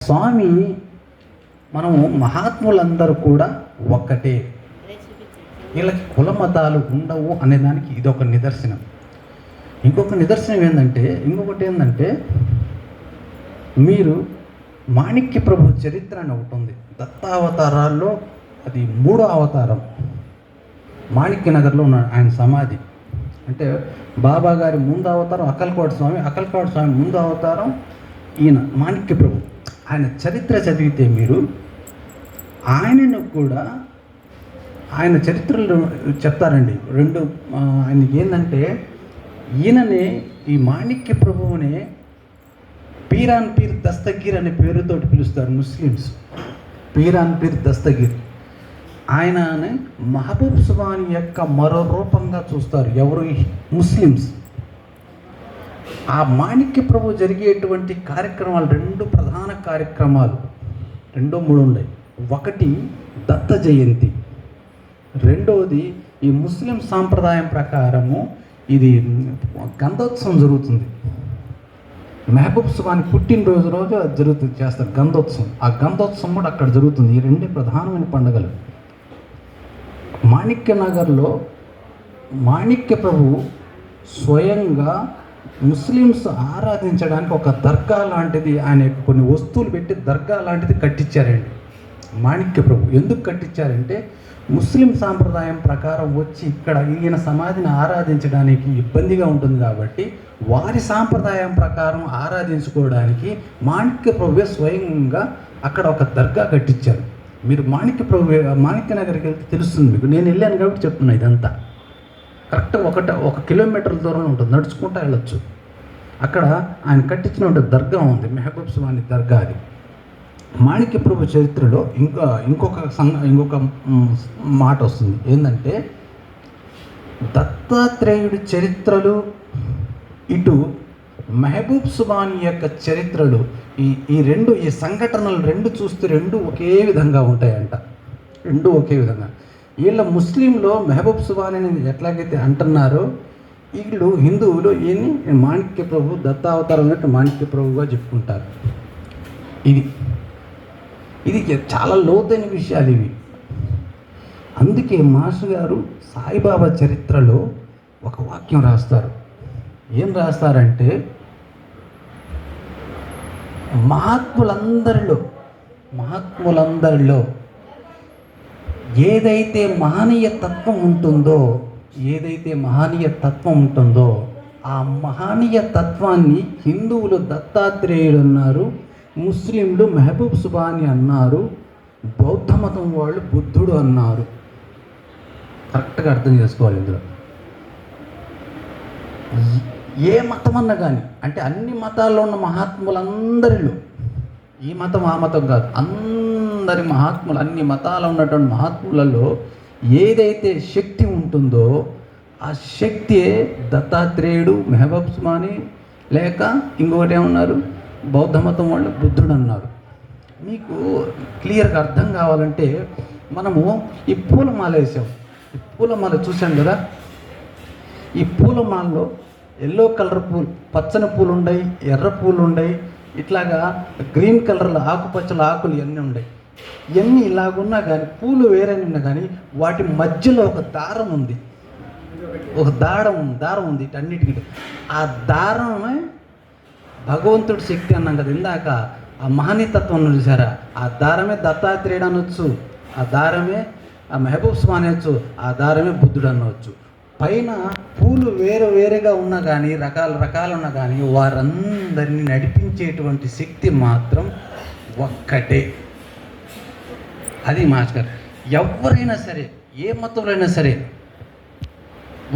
స్వామి మనము మహాత్ములందరూ కూడా ఒక్కటే, వీళ్ళకి కుల మతాలు ఉండవు అనేదానికి ఇదొక నిదర్శనం. ఇంకొకటి ఏంటంటే మీరు మాణిక్య ప్రభు చరిత్ర అని ఒకటి ఉంది. దత్తావతారాల్లో అది 3వ అవతారం. మాణిక్యనగర్లో ఉన్న ఆయన సమాధి. అంటే బాబా గారి ముందు అవతారం అక్కలకోట స్వామి ముందు అవతారం ఈయన మాణిక్య ప్రభు. ఆయన చరిత్ర చదివితే మీరు ఆయనను కూడా ఆయన చరిత్రలు చెప్తారండి. ఆయనకి ఏంటంటే ఈయననే ఈ మాణిక్య ప్రభువునే పీరాన్ పీర్ దస్తగీర్ అనే పేరుతోటి పిలుస్తారు ముస్లిమ్స్. పీరాన్ పీర్ దస్తగీర్ ఆయనని మహబూబ్ సుబాని యొక్క మరో రూపంగా చూస్తారు ఎవరు? ముస్లిమ్స్. ఆ మాణిక్య ప్రభు జరిగేటువంటి కార్యక్రమాలు 2 ప్రధాన కార్యక్రమాలు 2-3 ఉన్నాయి. ఒకటి దత్త జయంతి, రెండవది ఈ ముస్లిం సాంప్రదాయం ప్రకారము ఇది గంధోత్సవం జరుగుతుంది. మహబూబ్ సుబాని పుట్టినరోజు చేస్తారు గంధోత్సవం. ఆ గంధోత్సవం కూడా అక్కడ జరుగుతుంది. ఈ 2 ప్రధానమైన పండుగలు. మాణిక్యనగర్లో మాణిక్య ప్రభు స్వయంగా ముస్లిమ్స్ ఆరాధించడానికి ఒక దర్గా లాంటిది, ఆయన కొన్ని వస్తువులు పెట్టి దర్గా లాంటిది కట్టించారండి మాణిక్య ప్రభు. ఎందుకు కట్టించారంటే ముస్లిం సాంప్రదాయం ప్రకారం వచ్చి ఇక్కడ ఈయన సమాధిని ఆరాధించడానికి ఇబ్బందిగా ఉంటుంది కాబట్టి వారి సాంప్రదాయం ప్రకారం ఆరాధించుకోవడానికి మాణిక్య ప్రభువే స్వయంగా అక్కడ ఒక దర్గా కట్టించారు. మీరు మాణిక్య నగర్కి వెళ్తే తెలుస్తుంది మీకు. నేను వెళ్ళాను కాబట్టి చెప్తున్నా. ఇదంతా కరెక్ట్ 1 కిలోమీటర్ల దూరంలో ఉంటుంది, నడుచుకుంటూ వెళ్ళొచ్చు. అక్కడ ఆయన కట్టించిన దర్గా ఉంది, మహబూబ్ సుబాని దర్గా. అది మాణిక్య ప్రభు చరిత్రలో ఇంకొక మాట వస్తుంది. ఏంటంటే దత్తాత్రేయుడి చరిత్రలు ఇటు మహబూబ్ సుబాని యొక్క చరిత్రలు ఈ సంఘటనలు 2 చూస్తే 2 ఒకే విధంగా ఉంటాయంట. 2 ఒకే విధంగా. వీళ్ళ ముస్లింలో మహబూబ్ సుబాని ఎట్లాగైతే అంటున్నారో వీళ్ళు హిందువులు ఈయన్ని మాణిక్య ప్రభు దత్తావతారం అన్నట్టు మాణిక్య ప్రభుగా చెప్పుకుంటారు. ఇది చాలా లోతైన విషయాలు ఇవి. అందుకే మాస్టర్ గారు సాయిబాబా చరిత్రలో ఒక వాక్యం రాస్తారు. ఏం రాస్తారంటే మహాత్ములందరిలో ఏదైతే మహనీయ తత్వం ఉంటుందో ఆ మహనీయ తత్వాన్ని హిందువులు దత్తాత్రేయుడు అన్నారు, ముస్లింలు మహబూబ్ సుబాని అన్నారు, బౌద్ధ మతం వాళ్ళు బుద్ధుడు అన్నారు. కరెక్ట్గా అర్థం చేసుకోవాలి. ఇందులో ఏ మతం అన్నా కానీ, అంటే అన్ని మతాల్లో ఉన్న మహాత్ములందరిలో, ఈ మతం ఆ మతం కాదు, అందరి మహాత్ములు, అన్ని మతాల్లో ఉన్నటువంటి మహాత్ములలో ఏదైతే శక్తి ఉంటుందో ఆ శక్తియే దత్తాత్రేయుడు, మహబూబ్ సుబాని, లేక ఇంకొకటి ఏమన్నారు, బౌద్ధ మతం వాళ్ళు బుద్ధుడు అన్నారు. మీకు క్లియర్గా అర్థం కావాలంటే మనము ఈ పూలమాల వేసాం. ఈ పూలమాల చూసాం కదా. ఈ పూలమాలలో ఎల్లో కలర్ పూలు, పచ్చని పూలు ఉన్నాయి, ఎర్ర పూలు ఉన్నాయి, ఇట్లాగా గ్రీన్ కలర్లో ఆకుపచ్చల ఆకులు ఇవన్నీ ఉన్నాయి. ఇవన్నీ ఇలాగున్నా కానీ పూలు వేరే ఉన్నా కానీ వాటి మధ్యలో ఒక దారం ఉంది, ఒక దారం ఉంది. ఇటన్నిటికీ ఆ దారమే భగవంతుడి శక్తి అన్నాం కదా ఇందాక. ఆ మహనీయతత్వం చూసారా? ఆ దారమే దత్తాత్రేయుడు అనొచ్చు, ఆ దారమే ఆ మహబూబ్ సుబాని అనొచ్చు, ఆ దారమే బుద్ధుడు అనవచ్చు. పైన పూలు వేరుగా ఉన్నా కానీ, రకాలు ఉన్నా కానీ వారందరినీ నడిపించేటువంటి శక్తి మాత్రం ఒక్కటే. అది మాస్టర్. ఎవరైనా సరే, ఏ మతంలో అయినా సరే,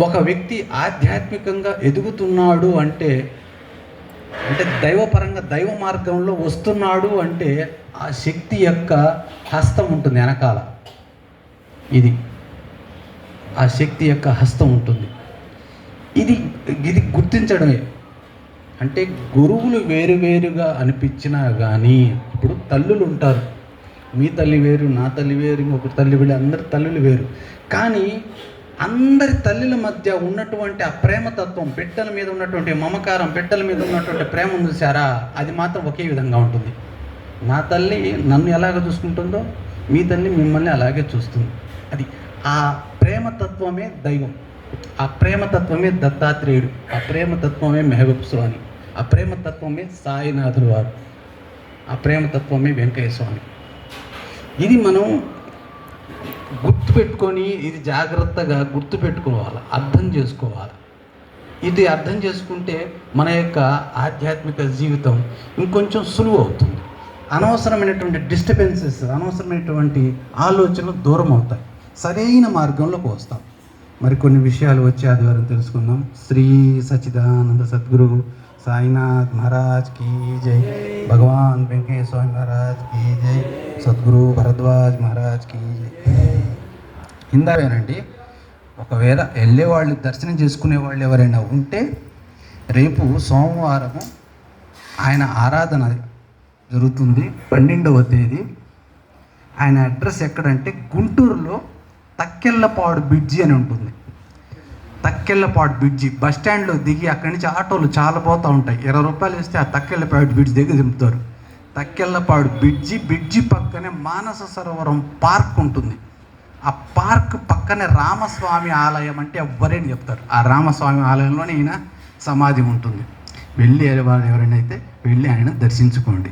ఒక వ్యక్తి ఆధ్యాత్మికంగా ఎదుగుతున్నాడు అంటే దైవపరంగా దైవ మార్గంలో వస్తున్నాడు అంటే ఆ శక్తి యొక్క హస్తం ఉంటుంది వెనకాల. ఇది ఆ శక్తి యొక్క హస్తం ఉంటుంది. ఇది గుర్తించడమే. అంటే గురువులు వేరుగా అనిపించినా కానీ, ఇప్పుడు తల్లులు ఉంటారు, మీ తల్లి వేరు, నా తల్లి వేరు, ఇంకొకటి తల్లి వేరు, అందరి తల్లులు వేరు. కానీ అందరి తల్లుల మధ్య ఉన్నటువంటి ఆ ప్రేమతత్వం, బిడ్డల మీద ఉన్నటువంటి మమకారం, బిడ్డల మీద ఉన్నటువంటి ప్రేమ చూసారా, అది మాత్రం ఒకే విధంగా ఉంటుంది. నా తల్లి నన్ను ఎలాగ చూసుకుంటుందో మీ తల్లి మిమ్మల్ని అలాగే చూస్తుంది. అది ఆ ప్రేమతత్వమే దైవం, ఆ ప్రేమతత్వమే దత్తాత్రేయుడు, ఆ ప్రేమతత్వమే మెహబూబ్ స్వామి, ఆ ప్రేమతత్వమే సాయినాథుడు వారు, ఆ ప్రేమతత్వమే వెంకయ్య స్వామి. ఇది మనం గుర్తుపెట్టుకొని, ఇది జాగ్రత్తగా గుర్తుపెట్టుకోవాలి, అర్థం చేసుకోవాలి. ఇది అర్థం చేసుకుంటే మన యొక్క ఆధ్యాత్మిక జీవితం ఇంకొంచెం సులువు అవుతుంది. అనవసరమైనటువంటి డిస్టర్బెన్సెస్, అనవసరమైనటువంటి ఆలోచనలు దూరం అవుతాయి, సరైన మార్గంలోకి వస్తాం. మరికొన్ని విషయాలు వచ్చే ఆదివారం తెలుసుకుందాం. శ్రీ సచ్చిదానంద సద్గురు సాయినాథ్ మహారాజ్ కీ జై, భగవాన్ వెంకయ్య స్వామి మహారాజ్ కీ జై, సద్గురు భరద్వాజ్ మహారాజ్ కీ జై. ఇందావేనండి, ఒకవేళ వెళ్ళేవాళ్ళు, దర్శనం చేసుకునే వాళ్ళు ఎవరైనా ఉంటే రేపు సోమవారము ఆయన ఆరాధన జరుగుతుంది, 12వ తేదీ. ఆయన అడ్రస్ ఎక్కడంటే గుంటూరులో తక్కెళ్ళపాడు బ్రిడ్జి అని ఉంటుంది. తక్కెళ్ళపాడు బ్రిడ్జి బస్ స్టాండ్లో దిగి అక్కడి నుంచి ఆటోలు చాలా పోతూ ఉంటాయి. 20 రూపాయలు ఇస్తే ఆ తక్కెళ్ళపాడు బ్రిడ్జి దగ్గర దింపుతారు. తక్కెళ్ళపాడు బ్రిడ్జి పక్కనే మానస సరోవరం పార్క్ ఉంటుంది. ఆ పార్క్ పక్కనే రామస్వామి ఆలయం అంటే ఎవ్వరైనా చెప్తారు. ఆ రామస్వామి ఆలయంలోనే ఈయన సమాధి ఉంటుంది. వెళ్ళి వారు ఎవరైనా అయితే వెళ్ళి ఆయన దర్శించుకోండి.